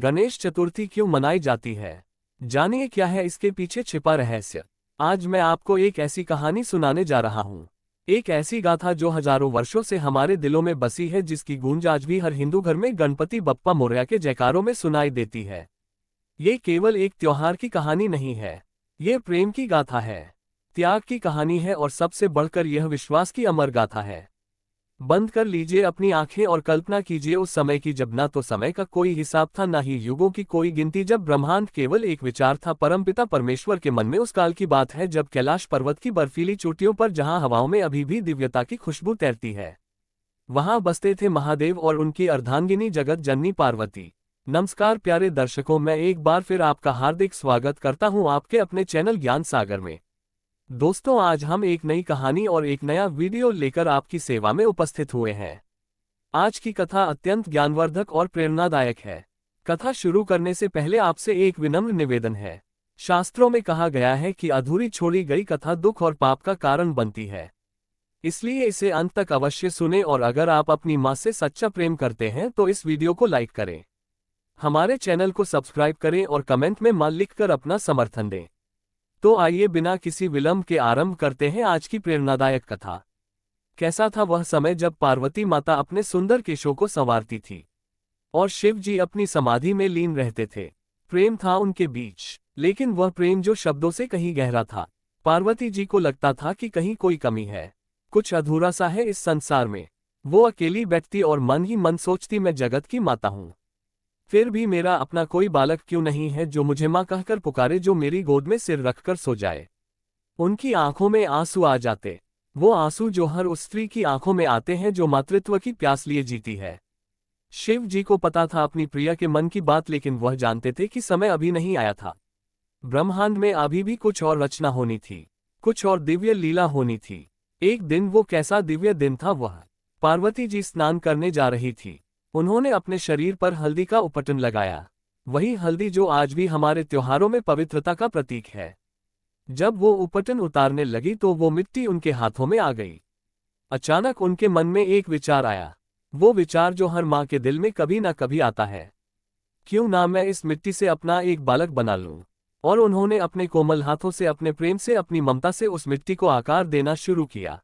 गणेश चतुर्थी क्यों मनाई जाती है? जानिए क्या है इसके पीछे छिपा रहस्य। आज मैं आपको एक ऐसी कहानी सुनाने जा रहा हूँ। एक ऐसी गाथा जो हजारों वर्षों से हमारे दिलों में बसी है, जिसकी गूंज आज भी हर हिंदू घर में गणपति बप्पा मोरया के जयकारों में सुनाई देती है। ये केवल एक त्योहार की कहानी नहीं है, ये प्रेम की गाथा है, त्याग की कहानी है और सबसे बढ़कर यह विश्वास की अमर गाथा है। बंद कर लीजिए अपनी आंखें और कल्पना कीजिए उस समय की जब ना तो समय का कोई हिसाब था, ना ही युगों की कोई गिनती, जब ब्रह्मांड केवल एक विचार था। परमपिता परमेश्वर के मन में उस काल की बात है जब कैलाश पर्वत की बर्फीली चोटियों पर, जहां हवाओं में अभी भी दिव्यता की खुशबू तैरती है, वहां बसते थे महादेव और उनकी अर्धांगिनी जगत जननी पार्वती। नमस्कार प्यारे दर्शकों, मैं एक बार फिर आपका हार्दिक स्वागत करता हूं आपके अपने चैनल ज्ञान सागर में। दोस्तों, आज हम एक नई कहानी और एक नया वीडियो लेकर आपकी सेवा में उपस्थित हुए हैं। आज की कथा अत्यंत ज्ञानवर्धक और प्रेरणादायक है। कथा शुरू करने से पहले आपसे एक विनम्र निवेदन है। शास्त्रों में कहा गया है कि अधूरी छोड़ी गई कथा दुख और पाप का कारण बनती है, इसलिए इसे अंत तक अवश्य सुने। और अगर आप अपनी मां से सच्चा प्रेम करते हैं तो इस वीडियो को लाइक करें, हमारे चैनल को सब्सक्राइब करें और कमेंट में मां लिखकर अपना समर्थन दें। तो आइए बिना किसी विलंब के आरंभ करते हैं आज की प्रेरणादायक कथा। कैसा था वह समय जब पार्वती माता अपने सुंदर केशों को संवारती थी और शिव जी अपनी समाधि में लीन रहते थे। प्रेम था उनके बीच, लेकिन वह प्रेम जो शब्दों से कहीं गहरा था। पार्वती जी को लगता था कि कहीं कोई कमी है, कुछ अधूरा सा है इस संसार में। वो अकेली बैठती और मन ही मन सोचती, मैं जगत की माता हूँ, फिर भी मेरा अपना कोई बालक क्यों नहीं है जो मुझे माँ कहकर पुकारे, जो मेरी गोद में सिर रखकर सो जाए। उनकी आंखों में आंसू आ जाते, वो आंसू जो हर उस स्त्री की आंखों में आते हैं जो मातृत्व की प्यास लिए जीती है। शिव जी को पता था अपनी प्रिया के मन की बात, लेकिन वह जानते थे कि समय अभी नहीं आया था। ब्रह्मांड में अभी भी कुछ और रचना होनी थी, कुछ और दिव्य लीला होनी थी। एक दिन, वो कैसा दिव्य दिन था वह। पार्वती जी स्नान करने जा रही थी। उन्होंने अपने शरीर पर हल्दी का उपटन लगाया, वही हल्दी जो आज भी हमारे त्योहारों में पवित्रता का प्रतीक है। जब वो उपटन उतारने लगी तो वो मिट्टी उनके हाथों में आ गई। अचानक उनके मन में एक विचार आया, वो विचार जो हर माँ के दिल में कभी ना कभी आता है, क्यों ना मैं इस मिट्टी से अपना एक बालक बना लूं। और उन्होंने अपने कोमल हाथों से, अपने प्रेम से, अपनी ममता से उस मिट्टी को आकार देना शुरू किया।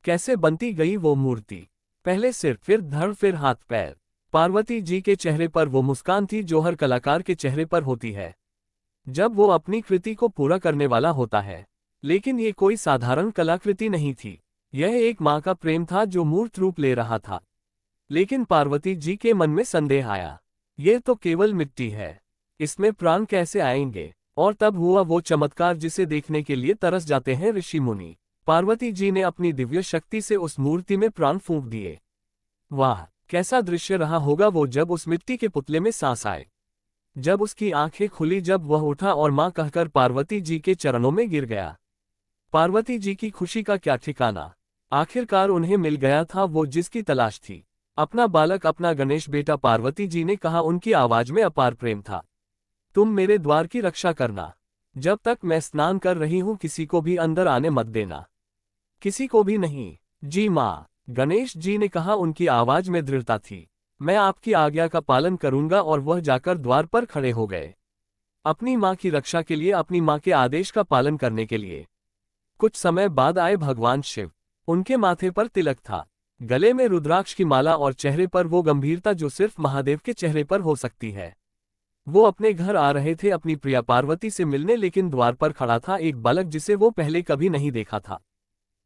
कैसे बनती गई वो मूर्ति, पहले सिर, फिर धड़, फिर हाथ पैर। पार्वती जी के चेहरे पर वो मुस्कान थी जो हर कलाकार के चेहरे पर होती है जब वो अपनी कृति को पूरा करने वाला होता है। लेकिन ये कोई साधारण कलाकृति नहीं थी, यह एक माँ का प्रेम था जो मूर्त रूप ले रहा था। लेकिन पार्वती जी के मन में संदेह आया, ये तो केवल मिट्टी है, इसमें प्राण कैसे आएंगे। और तब हुआ वो चमत्कार जिसे देखने के लिए तरस जाते हैं ऋषि मुनि। पार्वती जी ने अपनी दिव्य शक्ति से उस मूर्ति में प्राण फूंक दिए। वाह, कैसा दृश्य रहा होगा वो जब उस मिट्टी के पुतले में सांस आए, जब उसकी आंखें खुली, जब वह उठा और मां कहकर पार्वती जी के चरणों में गिर गया। पार्वती जी की खुशी का क्या ठिकाना। आखिरकार उन्हें मिल गया था वो जिसकी तलाश थी, अपना बालक, अपना गणेश बेटा। पार्वती जी ने कहा, उनकी आवाज में अपार प्रेम था, तुम मेरे द्वार की रक्षा करना, जब तक मैं स्नान कर रही हूं किसी को भी अंदर आने मत देना, किसी को भी नहीं। जी माँ, गणेश जी ने कहा, उनकी आवाज में दृढ़ता थी, मैं आपकी आज्ञा का पालन करूंगा। और वह जाकर द्वार पर खड़े हो गए, अपनी माँ की रक्षा के लिए, अपनी माँ के आदेश का पालन करने के लिए। कुछ समय बाद आए भगवान शिव। उनके माथे पर तिलक था, गले में रुद्राक्ष की माला और चेहरे पर वो गंभीरता जो सिर्फ महादेव के चेहरे पर हो सकती है। वो अपने घर आ रहे थे अपनी प्रिया पार्वती से मिलने, लेकिन द्वार पर खड़ा था एक बालक जिसे वो पहले कभी नहीं देखा था।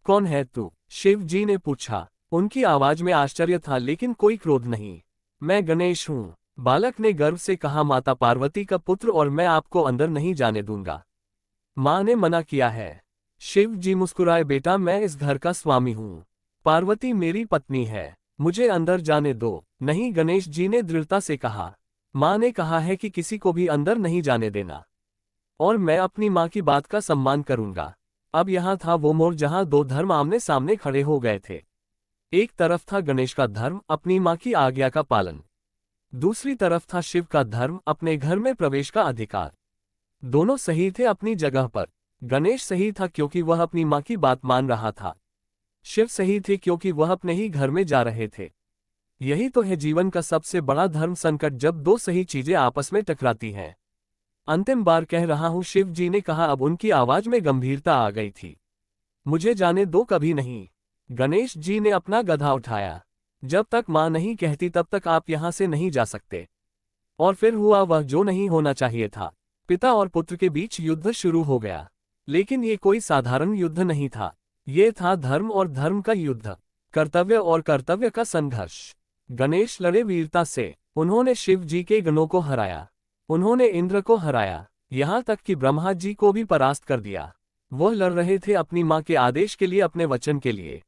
कौन है तू? शिव जी ने पूछा। उनकी आवाज में आश्चर्य था लेकिन कोई क्रोध नहीं। मैं गणेश हूँ, बालक ने गर्व से कहा, माता पार्वती का पुत्र, और मैं आपको अंदर नहीं जाने दूंगा, माँ ने मना किया है। शिव जी मुस्कुराए, बेटा मैं इस घर का स्वामी हूँ, पार्वती मेरी पत्नी है, मुझे अंदर जाने दो। नहीं, गणेश जी ने दृढ़ता से कहा, माँ ने कहा है कि किसी को भी अंदर नहीं जाने देना, और मैं अपनी माँ की बात का सम्मान करूंगा। अब यहाँ था वो मोड़ जहाँ दो धर्म आमने सामने खड़े हो गए थे। एक तरफ था गणेश का धर्म, अपनी माँ की आज्ञा का पालन। दूसरी तरफ था शिव का धर्म, अपने घर में प्रवेश का अधिकार। दोनों सही थे अपनी जगह पर। गणेश सही था क्योंकि वह अपनी माँ की बात मान रहा था। शिव सही थे क्योंकि वह अपने ही घर में जा रहे थे। यही तो है जीवन का सबसे बड़ा धर्म संकट, जब दो सही चीजें आपस में टकराती हैं। अंतिम बार कह रहा हूं, शिव जी ने कहा। अब उनकी आवाज में गंभीरता आ गई थी। मुझे जाने दो, कभी नहीं। गणेश जी ने अपना गधा उठाया। जब तक मां नहीं कहती तब तक आप यहां से नहीं जा सकते। और फिर हुआ वह जो नहीं होना चाहिए था। पिता और पुत्र के बीच युद्ध शुरू हो गया। लेकिन ये कोई साधारण युद्ध नहीं था। ये था धर्म और धर्म का युद्ध, कर्तव्य और कर्तव्य का संघर्ष। गणेश लड़े वीरता से। उन्होंने शिव जी के गणों को हराया। उन्होंने इंद्र को हराया। यहां तक कि ब्रह्मा जी को भी परास्त कर दिया। वह लड़ रहे थे अपनी मां के आदेश के लिए, अपने वचन के लिए।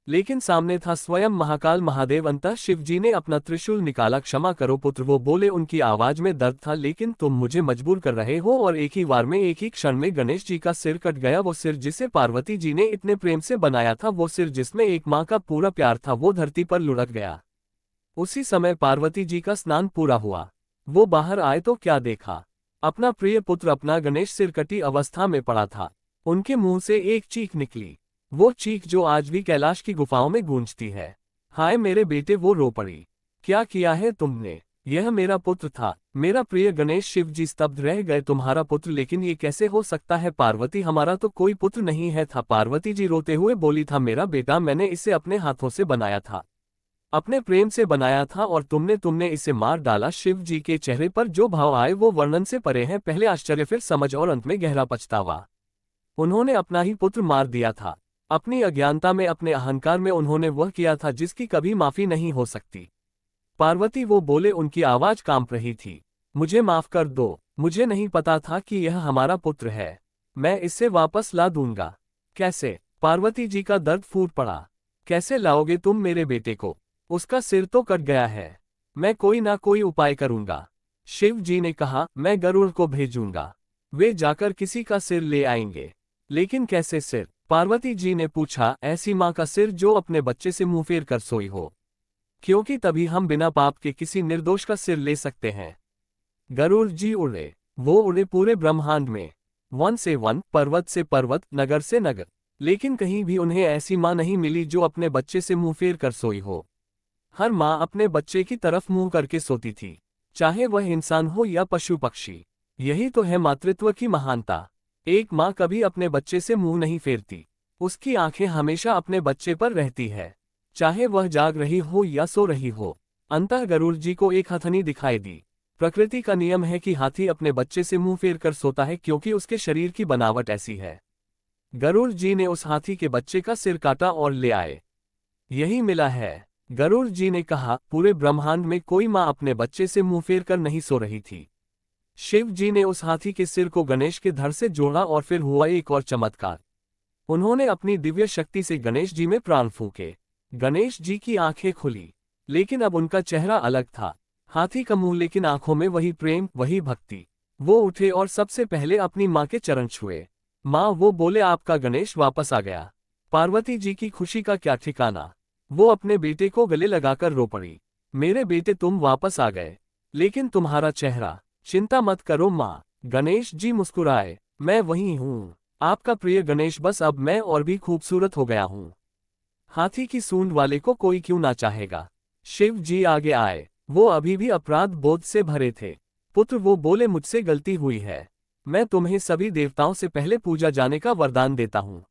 लेकिन सामने था स्वयं महाकाल महादेव। अंतः शिव जी ने अपना त्रिशूल निकाला। क्षमा करो पुत्र, वो बोले। उनकी आवाज में दर्द था। लेकिन तुम मुझे मजबूर कर रहे हो। और एक ही वार में, एक ही क्षण में गणेश जी का सिर कट गया। वो सिर जिसे पार्वती जी ने इतने प्रेम से बनाया था, वो सिर जिसमें एक मां का पूरा प्यार था, वो धरती पर लुढ़क गया। उसी समय पार्वती जी का स्नान पूरा हुआ। वो बाहर आए तो क्या देखा? अपना प्रिय पुत्र, अपना गणेश सिरकटी अवस्था में पड़ा था। उनके मुंह से एक चीख निकली, वो चीख जो आज भी कैलाश की गुफाओं में गूंजती है। हाय मेरे बेटे, वो रो पड़ी। क्या किया है तुमने? यह मेरा पुत्र था, मेरा प्रिय गणेश। शिव जी स्तब्ध रह गए। तुम्हारा पुत्र? लेकिन ये कैसे हो सकता है पार्वती? हमारा तो कोई पुत्र नहीं है था। पार्वती जी रोते हुए बोली, था मेरा बेटा, मैंने इसे अपने हाथों से बनाया था, अपने प्रेम से बनाया था, और तुमने इसे मार डाला। शिव जी के चेहरे पर जो भाव आए वो वर्णन से परे हैं। पहले आश्चर्य, फिर समझ और अंत में गहरा पछतावा। उन्होंने अपना ही पुत्र मार दिया था। अपनी अज्ञानता में, अपने अहंकार में उन्होंने वह किया था जिसकी कभी माफी नहीं हो सकती। पार्वती, वो बोले। उनकी आवाज कांप रही थी। मुझे माफ कर दो, मुझे नहीं पता था कि यह हमारा पुत्र है। मैं इसे वापस ला दूंगा। कैसे? पार्वती जी का दर्द फूट पड़ा। कैसे लाओगे तुम मेरे बेटे को? उसका सिर तो कट गया है। मैं कोई ना कोई उपाय करूंगा। शिव जी ने कहा, मैं गरुड़ को भेजूंगा। वे जाकर किसी का सिर ले आएंगे। लेकिन कैसे सिर? पार्वती जी ने पूछा। ऐसी मां का सिर जो अपने बच्चे से मुंह फेर कर सोई हो, क्योंकि तभी हम बिना पाप के किसी निर्दोष का सिर ले सकते हैं। गरुड़ जी उड़े। वो उड़े पूरे ब्रह्मांड में, वन से वन, पर्वत से पर्वत, नगर से नगर। लेकिन कहीं भी उन्हें ऐसी मां नहीं मिली जो अपने बच्चे से मुंह फेर कर सोई हो। हर मां अपने बच्चे की तरफ मुंह करके सोती थी, चाहे वह इंसान हो या पशु पक्षी। यही तो है मातृत्व की महानता। एक मां कभी अपने बच्चे से मुंह नहीं फेरती। उसकी आंखें हमेशा अपने बच्चे पर रहती है, चाहे वह जाग रही हो या सो रही हो। अंतः गरुड़ जी को एक हथनी दिखाई दी। प्रकृति का नियम है कि हाथी अपने बच्चे से मुंह फेर कर सोता है, क्योंकि उसके शरीर की बनावट ऐसी है। गरुड़ जी ने उस हाथी के बच्चे का सिर काटा और ले आए। यही मिला है। गरुड़ जी ने कहा, पूरे ब्रह्मांड में कोई मां अपने बच्चे से मुंह फेर कर नहीं सो रही थी। शिव जी ने उस हाथी के सिर को गणेश के धड़ से जोड़ा, और फिर हुआ एक और चमत्कार। उन्होंने अपनी दिव्य शक्ति से गणेश जी में प्राण फूंके। गणेश जी की आंखें खुली, लेकिन अब उनका चेहरा अलग था। हाथी का मुंह, लेकिन आंखों में वही प्रेम, वही भक्ति। वो उठे और सबसे पहले अपनी मां के चरण छुए। मां, वो बोले, आपका गणेश वापस आ गया। पार्वती जी की खुशी का क्या ठिकाना। वो अपने बेटे को गले लगाकर रो पड़ी। मेरे बेटे, तुम वापस आ गए, लेकिन तुम्हारा चेहरा। चिंता मत करो मां। गणेश जी मुस्कुराए। मैं वही हूँ, आपका प्रिय गणेश। बस अब मैं और भी खूबसूरत हो गया हूँ। हाथी की सूंड वाले को कोई क्यों ना चाहेगा। शिव जी आगे आए। वो अभी भी अपराध बोध से भरे थे। पुत्र, वो बोले, मुझसे गलती हुई है। मैं तुम्हें सभी देवताओं से पहले पूजा जाने का वरदान देता हूँ।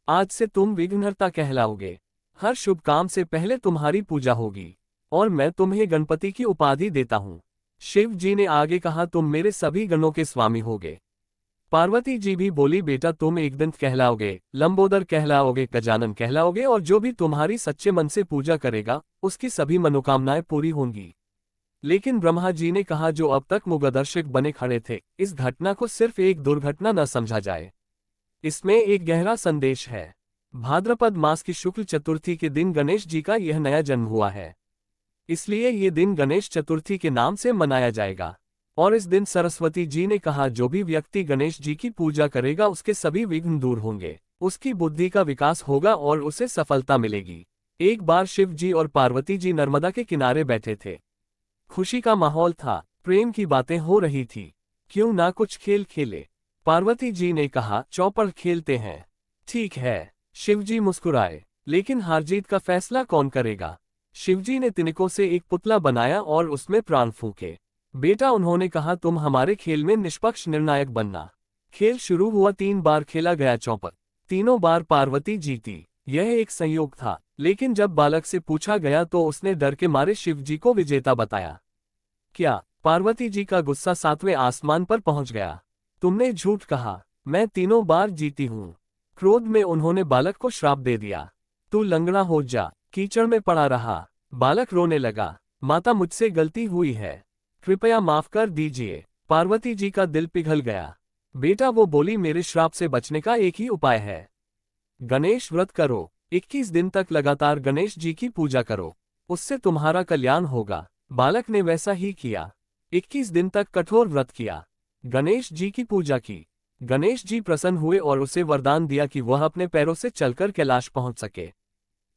आज से तुम विघ्नहर्ता कहलाओगे। हर शुभ काम से पहले तुम्हारी पूजा होगी, और मैं तुम्हें गणपति की उपाधि देता हूँ। शिव जी ने आगे कहा, तुम मेरे सभी गणों के स्वामी होगे। पार्वती जी भी बोली, बेटा, तुम एकदंत कहलाओगे, लंबोदर कहलाओगे, गजानन कहलाओगे, और जो भी तुम्हारी सच्चे मन से पूजा करेगा, उसकी सभी मनोकामनाएं पूरी होंगी। लेकिन ब्रह्मा जी ने कहा, जो अब तक मुगदर्शक बने खड़े थे, इस घटना को सिर्फ एक दुर्घटना न समझा जाए। इसमें एक गहरा संदेश है। भाद्रपद मास की शुक्ल चतुर्थी के दिन गणेश जी का यह नया जन्म हुआ है। इसलिए ये दिन गणेश चतुर्थी के नाम से मनाया जाएगा। और इस दिन सरस्वती जी ने कहा, जो भी व्यक्ति गणेश जी की पूजा करेगा, उसके सभी विघ्न दूर होंगे, उसकी बुद्धि का विकास होगा और उसे सफलता मिलेगी। एक बार शिव जी और पार्वती जी नर्मदा के किनारे बैठे थे। खुशी का माहौल था, प्रेम की बातें हो रही थी। क्यों ना कुछ खेल खेले? पार्वती जी ने कहा, चौपड़ खेलते हैं। ठीक है। शिव जी मुस्कुराए। लेकिन हार जीत का फैसला कौन करेगा? शिवजी ने तिनकों से एक पुतला बनाया और उसमें प्राण फूंके। बेटा, उन्होंने कहा, तुम हमारे खेल में निष्पक्ष निर्णायक बनना। खेल शुरू हुआ। 3 बार खेला गया चौपट। तीनों बार पार्वती जीती। यह एक संयोग था, लेकिन जब बालक से पूछा गया तो उसने डर के मारे शिवजी को विजेता बताया। क्या? पार्वती जी का गुस्सा 7वें आसमान पर पहुंच गया। तुमने झूठ कहा, मैं तीनों बार जीती हूं। क्रोध में उन्होंने बालक को श्राप दे दिया। तू लंगड़ा हो जा। कीचड़ में पड़ा रहा। बालक रोने लगा। माता, मुझसे गलती हुई है, कृपया माफ कर दीजिए। पार्वती जी का दिल पिघल गया। बेटा, वो बोली, मेरे श्राप से बचने का एक ही उपाय है। गणेश व्रत करो। 21 दिन तक लगातार गणेश जी की पूजा करो, उससे तुम्हारा कल्याण होगा। बालक ने वैसा ही किया। 21 दिन तक कठोर व्रत किया, गणेश जी की पूजा की। गणेश जी प्रसन्न हुए और उसे वरदान दिया कि वह अपने पैरों से चलकर कैलाश पहुंच सके।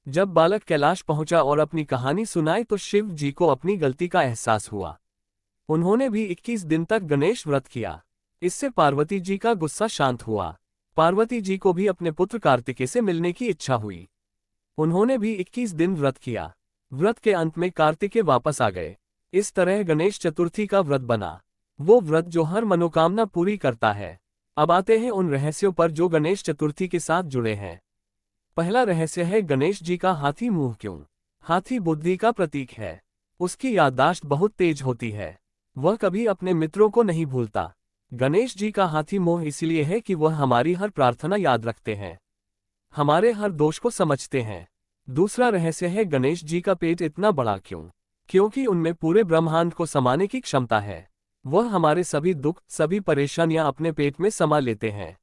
जब बालक कैलाश पहुंचा और अपनी कहानी सुनाई तो शिव जी को अपनी गलती का एहसास हुआ। उन्होंने भी 21 दिन तक गणेश व्रत किया। इससे पार्वती जी का गुस्सा शांत हुआ। पार्वती जी को भी अपने पुत्र कार्तिकेय से मिलने की इच्छा हुई। उन्होंने भी 21 दिन व्रत किया। व्रत के अंत में कार्तिकेय वापस आ गए। इस तरह गणेश चतुर्थी का व्रत बना, वो व्रत जो हर मनोकामना पूरी करता है। अब आते हैं उन रहस्यों पर जो गणेश चतुर्थी के साथ जुड़े हैं। पहला रहस्य है, गणेश जी का हाथी मुंह क्यों? हाथी बुद्धि का प्रतीक है। उसकी याददाश्त बहुत तेज होती है। वह कभी अपने मित्रों को नहीं भूलता। गणेश जी का हाथी मुंह इसलिए है कि वह हमारी हर प्रार्थना याद रखते हैं, हमारे हर दोष को समझते हैं। दूसरा रहस्य है, गणेश जी का पेट इतना बड़ा क्यों? क्योंकि उनमें पूरे ब्रह्मांड को समाने की क्षमता है। वह हमारे सभी दुख, सभी परेशानियां अपने पेट में समा लेते हैं।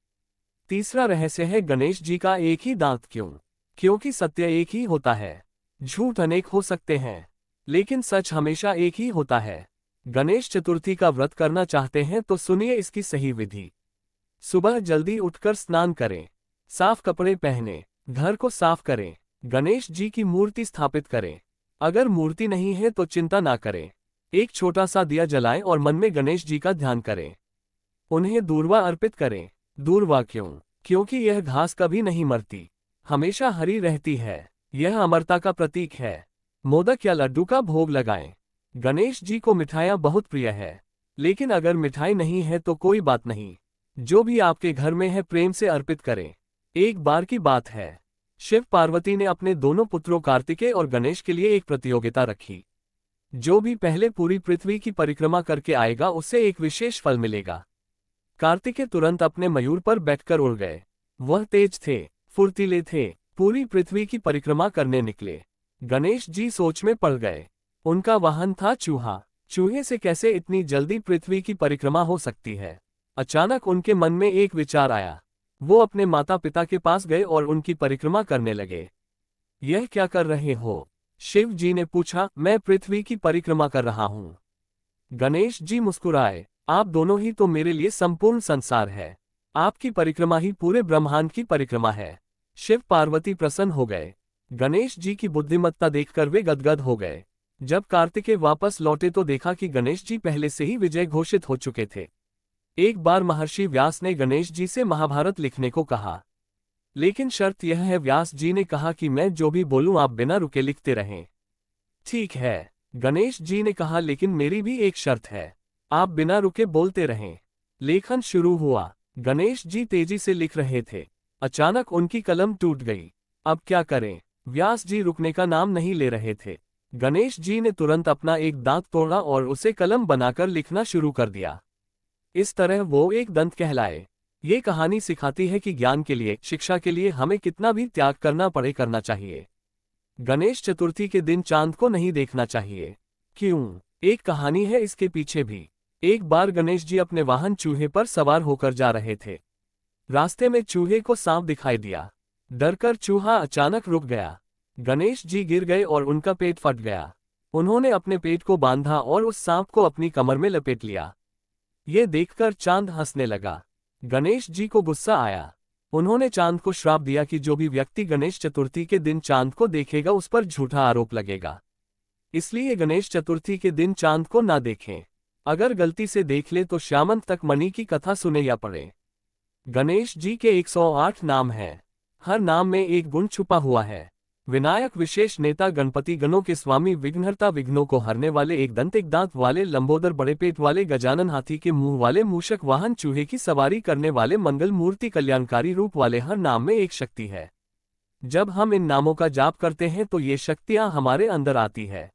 तीसरा रहस्य है, गणेश जी का एक ही दांत क्यों? क्योंकि सत्य एक ही होता है। झूठ अनेक हो सकते हैं, लेकिन सच हमेशा एक ही होता है। गणेश चतुर्थी का व्रत करना चाहते हैं तो सुनिए इसकी सही विधि। सुबह जल्दी उठकर स्नान करें, साफ कपड़े पहने, घर को साफ करें, गणेश जी की मूर्ति स्थापित करें। अगर मूर्ति नहीं है तो चिंता ना करें, एक छोटा सा दिया जलाएं और मन में गणेश जी का ध्यान करें। उन्हें दूर्वा अर्पित करें। दूर्वा क्यों? क्योंकि यह घास कभी नहीं मरती, हमेशा हरी रहती है। यह अमरता का प्रतीक है। मोदक या लड्डू का भोग लगाएं। गणेश जी को मिठाइयाँ बहुत प्रिय है, लेकिन अगर मिठाई नहीं है तो कोई बात नहीं, जो भी आपके घर में है प्रेम से अर्पित करें। एक बार की बात है, शिव पार्वती ने अपने दोनों पुत्रों कार्तिकेय और गणेश के लिए एक प्रतियोगिता रखी। जो भी पहले पूरी पृथ्वी की परिक्रमा करके आएगा उसे एक विशेष फल मिलेगा। कार्तिकेय तुरंत अपने मयूर पर बैठकर उड़ गए। वह तेज थे, फुर्तीले थे, पूरी पृथ्वी की परिक्रमा करने निकले। गणेश जी सोच में पड़ गए। उनका वाहन था चूहा। चूहे से कैसे इतनी जल्दी पृथ्वी की परिक्रमा हो सकती है? अचानक उनके मन में एक विचार आया। वो अपने माता पिता के पास गए और उनकी परिक्रमा करने लगे। यह क्या कर रहे हो? शिव जी ने पूछा। मैं पृथ्वी की परिक्रमा कर रहा हूँ। गणेश जी मुस्कुराए। आप दोनों ही तो मेरे लिए संपूर्ण संसार है। आपकी परिक्रमा ही पूरे ब्रह्मांड की परिक्रमा है। शिव पार्वती प्रसन्न हो गए। गणेश जी की बुद्धिमत्ता देखकर वे गदगद हो गए। जब कार्तिकेय वापस लौटे तो देखा कि गणेश जी पहले से ही विजय घोषित हो चुके थे। एक बार महर्षि व्यास ने गणेश जी से महाभारत लिखने को कहा, लेकिन शर्त यह है। व्यास जी ने कहा कि मैं जो भी बोलूं आप बिना रुके लिखते रहें। ठीक है, गणेश जी ने कहा, लेकिन मेरी भी एक शर्त है, आप बिना रुके बोलते रहें। लेखन शुरू हुआ। गणेश जी तेजी से लिख रहे थे। अचानक उनकी कलम टूट गई। अब क्या करें? व्यास जी रुकने का नाम नहीं ले रहे थे। गणेश जी ने तुरंत अपना एक दांत तोड़ा और उसे कलम बनाकर लिखना शुरू कर दिया। इस तरह वो एक दंत कहलाए। ये कहानी सिखाती है कि ज्ञान के लिए, शिक्षा के लिए हमें कितना भी त्याग करना पड़े करना चाहिए। गणेश चतुर्थी के दिन चांद को नहीं देखना चाहिए। क्यों? एक कहानी है इसके पीछे भी। एक बार गणेश जी अपने वाहन चूहे पर सवार होकर जा रहे थे। रास्ते में चूहे को सांप दिखाई दिया। डरकर चूहा अचानक रुक गया। गणेश जी गिर गए और उनका पेट फट गया। उन्होंने अपने पेट को बांधा और उस सांप को अपनी कमर में लपेट लिया। ये देखकर चांद हंसने लगा। गणेश जी को गुस्सा आया। उन्होंने चांद को श्राप दिया कि जो भी व्यक्ति गणेश चतुर्थी के दिन चांद को देखेगा उस पर झूठा आरोप लगेगा। इसलिए गणेश चतुर्थी के दिन चांद को ना देखें। अगर गलती से देख ले तो श्यामंत तक मणि की कथा सुने या पढ़े। गणेश जी के 108 नाम हैं। हर नाम में एक गुण छुपा हुआ है। विनायक विशेष नेता गणपति गणों के स्वामी विघ्नहर्ता विघ्नों को हरने वाले एक दंत एक दांत वाले लंबोदर बड़े पेट वाले गजानन हाथी के मुंह वाले मूषक वाहन चूहे की सवारी करने वाले मंगल मूर्ति कल्याणकारी रूप वाले हर नाम में एक शक्ति है। जब हम इन नामों का जाप करते हैं तो ये शक्तियां हमारे अंदर आती है।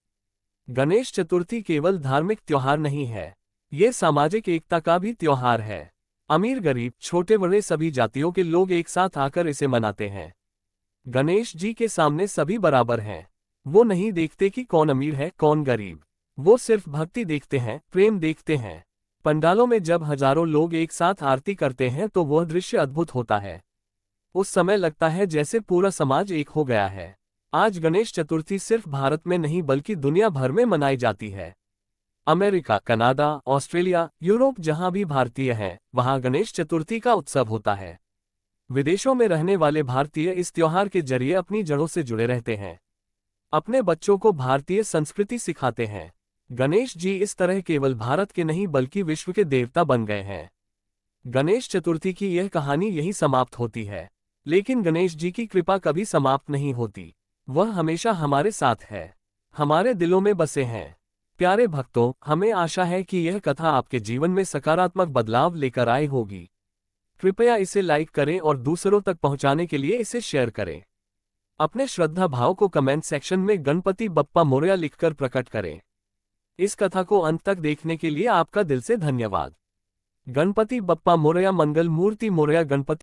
गणेश चतुर्थी केवल धार्मिक त्योहार नहीं है, ये सामाजिक एकता का भी त्योहार है। अमीर गरीब छोटे बड़े सभी जातियों के लोग एक साथ आकर इसे मनाते हैं। गणेश जी के सामने सभी बराबर हैं। वो नहीं देखते कि कौन अमीर है कौन गरीब, वो सिर्फ भक्ति देखते हैं, प्रेम देखते हैं। पंडालों में जब हजारों लोग एक साथ आरती करते हैं तो वह दृश्य अद्भुत होता है। उस समय लगता है जैसे पूरा समाज एक हो गया है। आज गणेश चतुर्थी सिर्फ भारत में नहीं बल्कि दुनिया भर में मनाई जाती है। अमेरिका, कनाडा, ऑस्ट्रेलिया, यूरोप जहां भी भारतीय हैं, वहां गणेश चतुर्थी का उत्सव होता है। विदेशों में रहने वाले भारतीय इस त्योहार के जरिए अपनी जड़ों से जुड़े रहते हैं, अपने बच्चों को भारतीय संस्कृति सिखाते हैं। गणेश जी इस तरह केवल भारत के नहीं बल्कि विश्व के देवता बन गए हैं। गणेश चतुर्थी की यह कहानी यही समाप्त होती है, लेकिन गणेश जी की कृपा कभी समाप्त नहीं होती। वह हमेशा हमारे साथ है, हमारे दिलों में बसे हैं। प्यारे भक्तों, हमें आशा है कि यह कथा आपके जीवन में सकारात्मक बदलाव लेकर आई होगी। कृपया इसे लाइक करें और दूसरों तक पहुंचाने के लिए इसे शेयर करें। अपने श्रद्धा भाव को कमेंट सेक्शन में गणपति बप्पा मोरया लिखकर प्रकट करें। इस कथा को अंत तक देखने के लिए आपका दिल से धन्यवाद। गणपति बप्पा मोरया, मंगल मूर्ति मोरया, गणपति